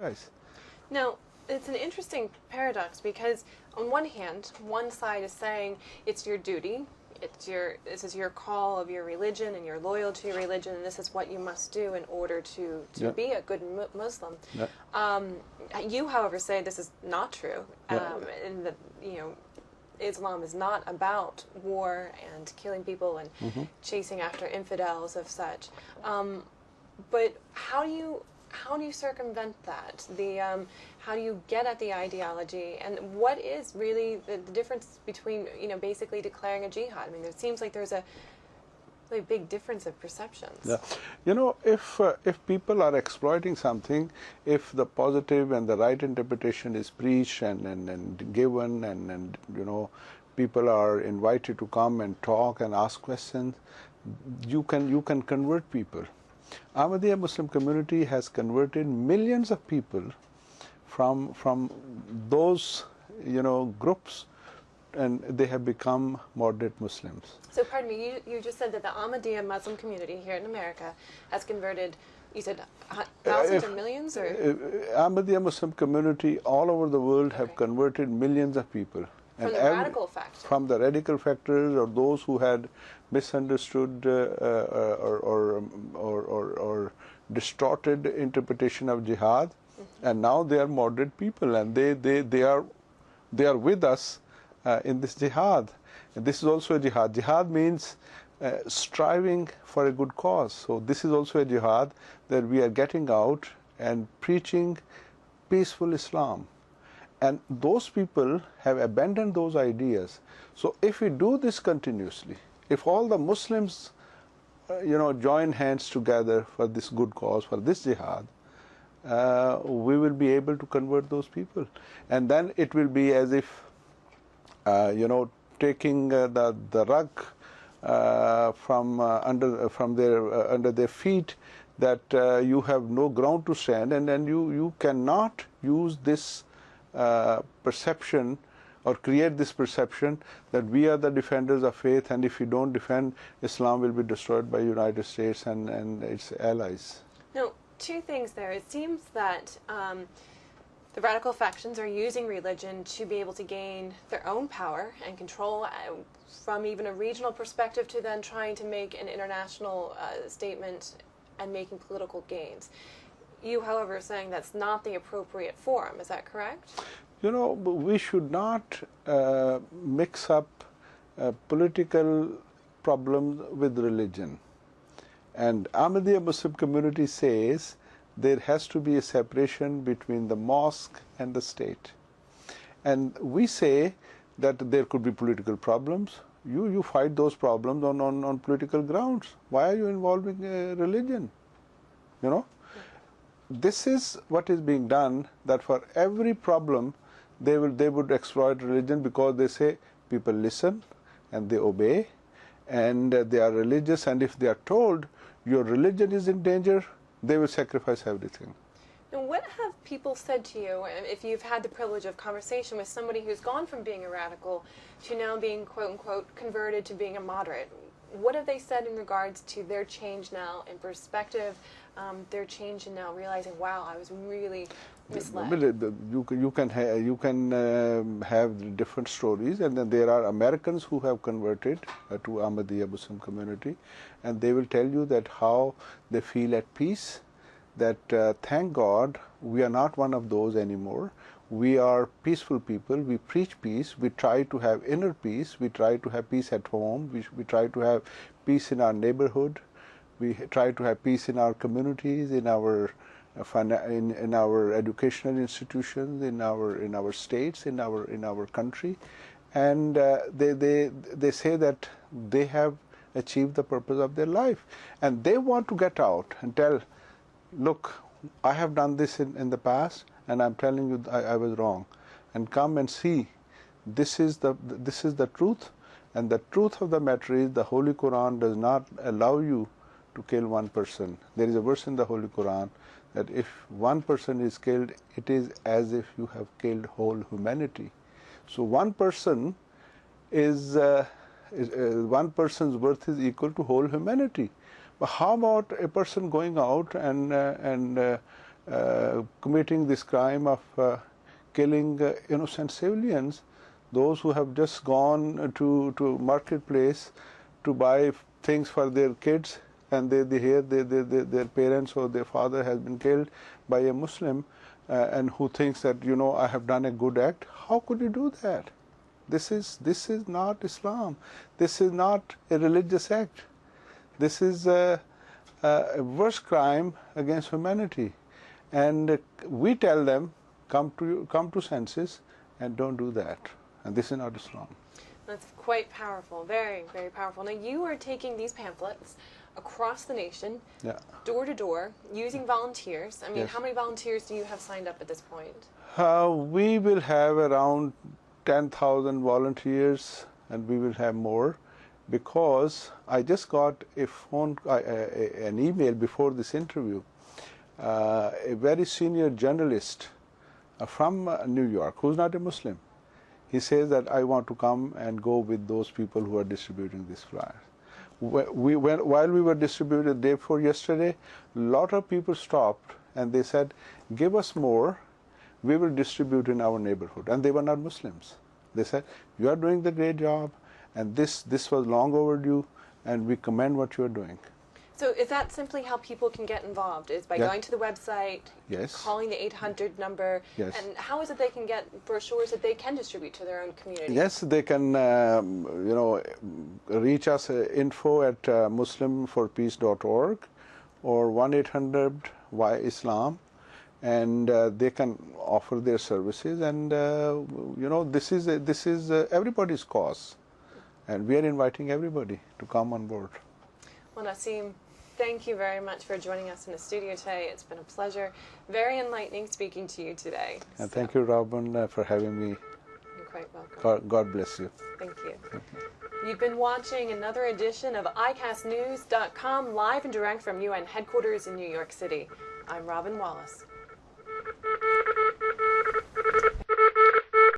Yes. Now, it's an interesting paradox because on one hand, one side is saying it's your duty, this is your call of your religion and your loyalty to your religion, and this is what you must do in order to Yeah. be a good Muslim. Yeah. You, however, say this is not true, Yeah. and that Islam is not about war and killing people and chasing after infidels of such. But how do you circumvent that? How do you get at the ideology, and what is really the difference between basically declaring a jihad? I mean, it seems like there's a really big difference of perceptions. Yeah. If people are exploiting something, if the positive and the right interpretation is preached and given, and people are invited to come and talk and ask questions, you can convert people. Ahmadiyya Muslim community has converted millions of people from those groups, and they have become moderate Muslims. So pardon me, you just said that the Ahmadiyya Muslim community here in America has converted, you said thousands or millions? Or? Ahmadiyya Muslim community all over the world have converted millions of people. From the radical factors? From the radical factors, or those who had misunderstood or distorted interpretation of jihad, and now they are moderate people, and they are with us in this jihad. And this is also a jihad. Jihad means striving for a good cause. So this is also a jihad, that we are getting out and preaching peaceful Islam. And those people have abandoned those ideas. So if we do this continuously, if all the Muslims join hands together for this good cause, for this jihad, we will be able to convert those people. And then it will be as if taking the rug from under their feet, that you have no ground to stand, and then you cannot use this perception or create this perception that we are the defenders of faith, and if we don't defend, Islam will be destroyed by United States and its allies. No, two things there. It seems that the radical factions are using religion to be able to gain their own power and control from even a regional perspective, to then trying to make an international statement and making political gains. You, however, are saying that's not the appropriate forum. Is that correct? We should not mix up political problems with religion. And Ahmadiyya Muslim community says there has to be a separation between the mosque and the state. And we say that there could be political problems. You fight those problems on political grounds. Why are you involving religion? This is what is being done, that for every problem they would exploit religion, because they say people listen and they obey and they are religious, and if they are told your religion is in danger, they will sacrifice everything. Now, what have people said to you, if you've had the privilege of conversation with somebody who's gone from being a radical to now being, quote-unquote, converted to being a moderate? What have they said in regards to their change now in perspective, their change in now realizing, wow, I was really misled? You can have different stories, and then there are Americans who have converted to Ahmadiyya Muslim community, and they will tell you that how they feel at peace, that thank God we are not one of those anymore. We are peaceful people. We preach peace. We try to have inner peace. We try to have peace at home. We try to have peace in our neighborhood. We try to have peace in our communities, in our educational institutions, in our states, in our country, and they say that they have achieved the purpose of their life, and they want to get out and tell, look, I have done this in the past, and I'm telling you I was wrong, and come and see. This is the truth, and the truth of the matter is the Holy Quran does not allow you to kill one person. There is a verse in the Holy Quran that if one person is killed, it is as if you have killed whole humanity. So one person is one person's worth is equal to whole humanity. But how about a person going out and committing this crime of killing innocent civilians, those who have just gone to marketplace to buy things for their kids, and they hear their parents or their father has been killed by a Muslim, and who thinks that, I have done a good act. How could you do that? This is not Islam. This is not a religious act. This is a worst crime against humanity. And we tell them, come to senses and don't do that. And this is not Islam. That's quite powerful, very, very powerful. Now, you are taking these pamphlets across the nation, Yeah. door to door, using volunteers. I mean, Yes. how many volunteers do you have signed up at this point? We will have around 10,000 volunteers, and we will have more, because I just got an email before this interview. A very senior journalist from New York, who's not a Muslim, he says that I want to come and go with those people who are distributing these flyers. While we were distributing the day before yesterday, a lot of people stopped and they said, give us more, we will distribute in our neighborhood. And they were not Muslims. They said, you are doing the great job, and this was long overdue, and we commend what you are doing. So is that simply how people can get involved, is by Yeah. going to the website, Yes. calling the 800 number, Yes. and how is it they can get brochures that they can distribute to their own community? Yes, they can, reach us info@muslimforpeace.org or 1-800-YISLAM, and they can offer their services. And this is everybody's cause, and we are inviting everybody to come on board. Well, Naseem, thank you very much for joining us in the studio today. It's been a pleasure, very enlightening speaking to you today. And thank you, Robin, for having me. You're quite welcome. God bless you. Thank you. You've been watching another edition of iCastNews.com, live and direct from UN headquarters in New York City. I'm Robin Wallace.